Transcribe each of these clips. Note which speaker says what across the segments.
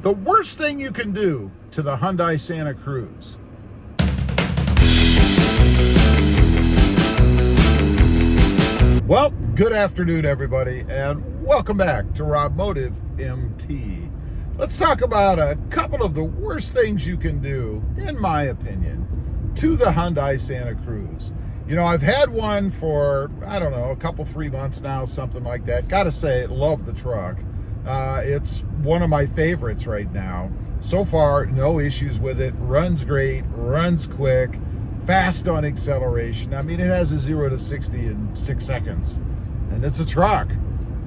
Speaker 1: The worst thing you can do to the Hyundai Santa Cruz. Well, good afternoon, everybody, and welcome back to Robmotive MT. Let's talk about a couple of the worst things you can do, in my opinion, to the Hyundai Santa Cruz. You know, I've had one for, I don't know, a couple, 3 months now, something like that. Gotta say, love the truck. It's one of my favorites right now. So far, no issues with it. Runs great, runs quick, fast on acceleration. I mean, it has a 0 to 60 in 6 seconds, and it's a truck.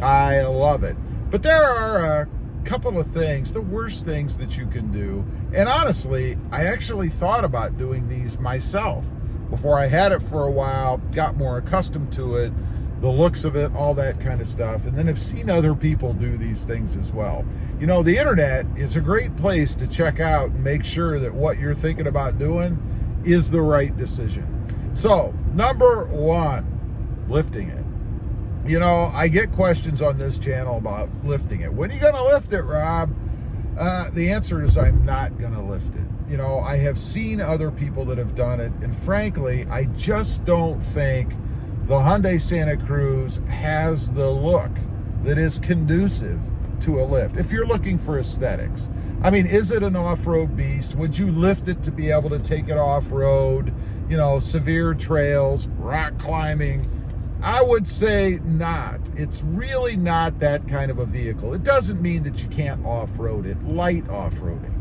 Speaker 1: I love it. But there are a couple of things, the worst things that you can do. And honestly, I actually thought about doing these myself before I had it for a while, got more accustomed to it, the looks of it, all that kind of stuff, and then have seen other people do these things as well. You know, the internet is a great place to check out and make sure that what you're thinking about doing is the right decision. So, number one, lifting it. You know, I get questions on this channel about lifting it. When are you going to lift it, Rob? The answer is I'm not going to lift it. You know, I have seen other people that have done it, and frankly, I just don't think the Hyundai Santa Cruz has the look that is conducive to a lift. If you're looking for aesthetics, I mean, is it an off-road beast? Would you lift it to be able to take it off-road, you know, severe trails, rock climbing? I would say not. It's really not that kind of a vehicle. It doesn't mean that you can't off-road it, light off-roading.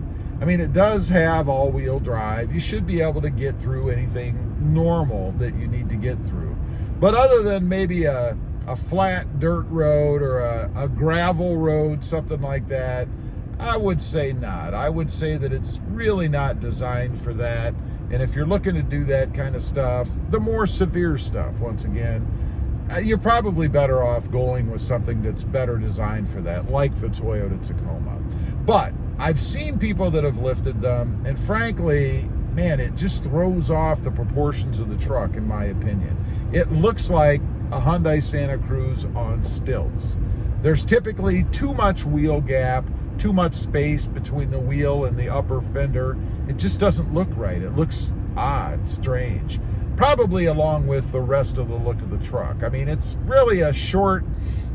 Speaker 1: I mean, it does have all-wheel drive. You should be able to get through anything normal that you need to get through. But other than maybe a flat dirt road or a gravel road, something like that, I would say not. I would say that it's really not designed for that. And if you're looking to do that kind of stuff, the more severe stuff, once again, you're probably better off going with something that's better designed for that, like the Toyota Tacoma. But I've seen people that have lifted them, and frankly, man, it just throws off the proportions of the truck, in my opinion. It looks like a Hyundai Santa Cruz on stilts. There's typically too much wheel gap, too much space between the wheel and the upper fender. It just doesn't look right. It looks odd, strange. Probably along with the rest of the look of the truck. I mean, it's really a short,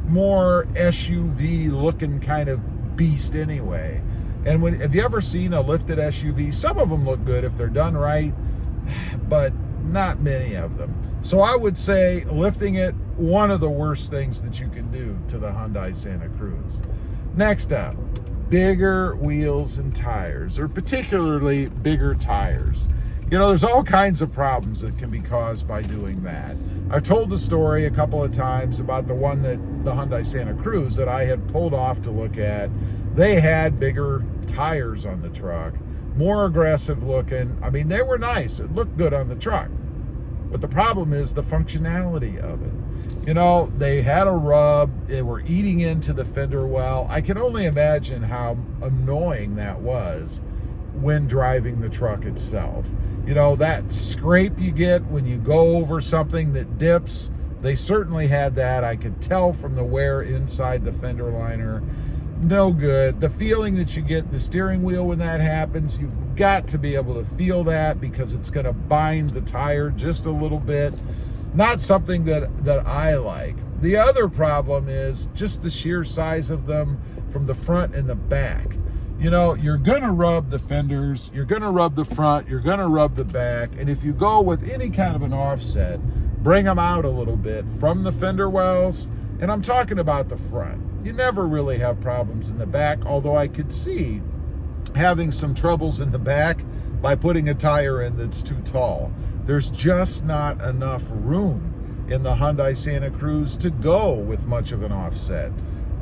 Speaker 1: more SUV looking kind of beast anyway. And have you ever seen a lifted SUV? Some of them look good if they're done right, but not many of them. So I would say lifting it, one of the worst things that you can do to the Hyundai Santa Cruz. Next up, bigger wheels and tires, or particularly bigger tires. You know, there's all kinds of problems that can be caused by doing that. I've told the story a couple of times about the one that the Hyundai Santa Cruz that I had pulled off to look at. They had bigger tires on the truck, more aggressive looking. I mean, they were nice. It looked good on the truck. But the problem is the functionality of it. You know, they had a rub. They were eating into the fender well. I can only imagine how annoying that was when driving the truck itself. You know, that scrape you get when you go over something that dips, they certainly had that. I could tell from the wear inside the fender liner. No good. The feeling that you get in the steering wheel when that happens, you've got to be able to feel that because it's going to bind the tire just a little bit. Not something that I like. The other problem is just the sheer size of them from the front and the back. You know, you're going to rub the fenders, you're going to rub the front, you're going to rub the back, and if you go with any kind of an offset, bring them out a little bit from the fender wells, and I'm talking about the front. You never really have problems in the back, although I could see having some troubles in the back by putting a tire in that's too tall. There's just not enough room in the Hyundai Santa Cruz to go with much of an offset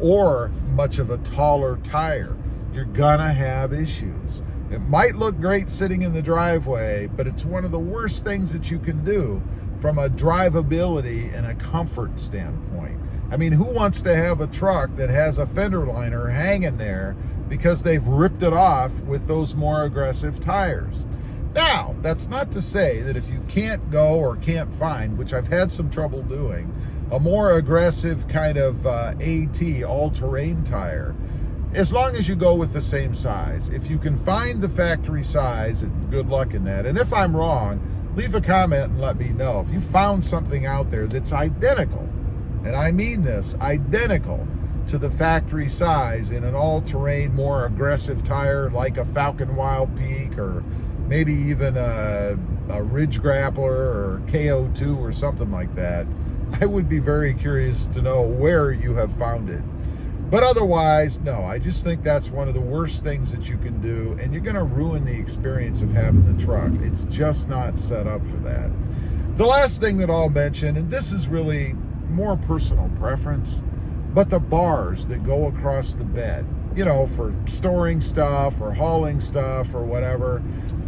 Speaker 1: or much of a taller tire. You're gonna have issues. It might look great sitting in the driveway, but it's one of the worst things that you can do from a drivability and a comfort standpoint. I mean, who wants to have a truck that has a fender liner hanging there because they've ripped it off with those more aggressive tires? Now, that's not to say that if you can't go or can't find, which I've had some trouble doing, a more aggressive kind of AT, all-terrain tire, as long as you go with the same size. If you can find the factory size, good luck in that. And if I'm wrong, leave a comment and let me know. If you found something out there that's identical, and I mean this, identical to the factory size in an all-terrain, more aggressive tire like a Falcon Wild Peak, or maybe even a Ridge Grappler or KO2 or something like that, I would be very curious to know where you have found it. But otherwise, no, I just think that's one of the worst things that you can do, and you're going to ruin the experience of having the truck. It's just not set up for that. The last thing that I'll mention, and this is really more personal preference, but the bars that go across the bed, you know, for storing stuff or hauling stuff or whatever,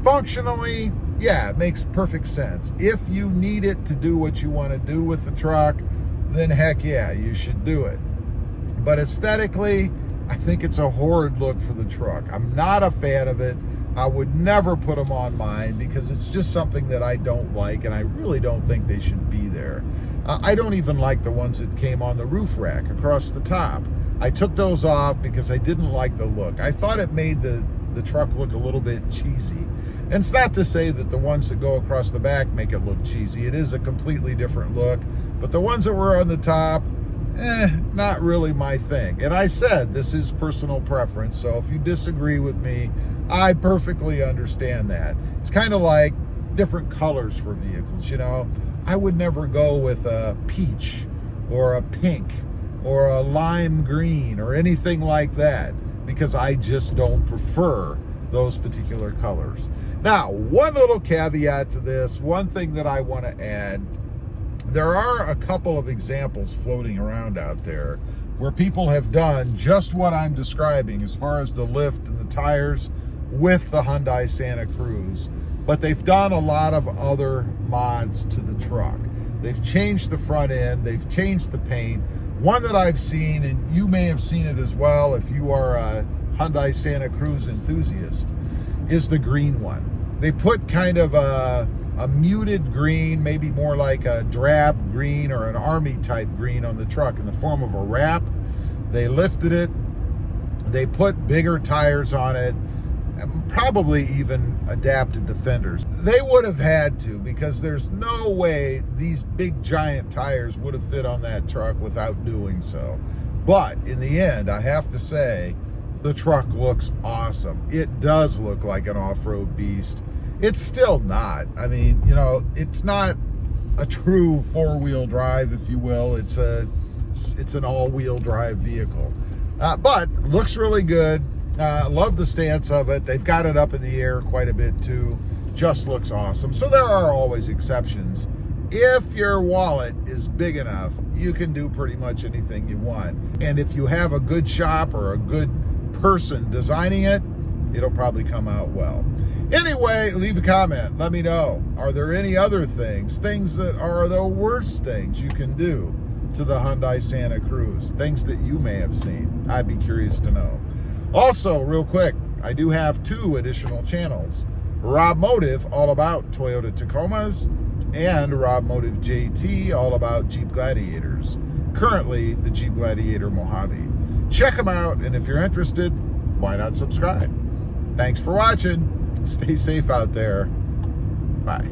Speaker 1: functionally, yeah, it makes perfect sense. If you need it to do what you want to do with the truck, then heck yeah, you should do it. But aesthetically, I think it's a horrid look for the truck. I'm not a fan of it. I would never put them on mine because it's just something that I don't like, and I really don't think they should be there. I don't even like the ones that came on the roof rack across the top. I took those off because I didn't like the look. I thought it made the truck look a little bit cheesy. And it's not to say that the ones that go across the back make it look cheesy. It is a completely different look. But the ones that were on the top, not really my thing. And I said, this is personal preference, so if you disagree with me, I perfectly understand that. It's kind of like different colors for vehicles, you know. I would never go with a peach or a pink or a lime green or anything like that because I just don't prefer those particular colors. Now, one little caveat to this, one thing that I want to add, there are a couple of examples floating around out there where people have done just what I'm describing as far as the lift and the tires with the Hyundai Santa Cruz, but they've done a lot of other mods to the truck. They've changed the front end, they've changed the paint. One that I've seen, and you may have seen it as well if you are a Hyundai Santa Cruz enthusiast, is the green one. They put kind of a muted green, maybe more like a drab green or an army type green on the truck in the form of a wrap. They lifted it, they put bigger tires on it, and probably even adapted the fenders. They would have had to, because there's no way these big giant tires would have fit on that truck without doing so. But in the end, I have to say, the truck looks awesome. It does look like an off-road beast. It's still not. I mean, you know, it's not a true four-wheel drive, if you will. It's an all-wheel drive vehicle. But looks really good. Love the stance of it. They've got it up in the air quite a bit too. Just looks awesome. So there are always exceptions. If your wallet is big enough, you can do pretty much anything you want. And if you have a good shop or a good person designing it, it'll probably come out well. Anyway, leave a comment. Let me know. Are there any other things that are the worst things you can do to the Hyundai Santa Cruz? Things that you may have seen. I'd be curious to know. Also, real quick, I do have 2 additional channels. Rob Motive, all about Toyota Tacomas, and Rob Motive JT, all about Jeep Gladiators. Currently, the Jeep Gladiator Mojave. Check them out, and if you're interested, why not subscribe? Thanks for watching. Stay safe out there. Bye.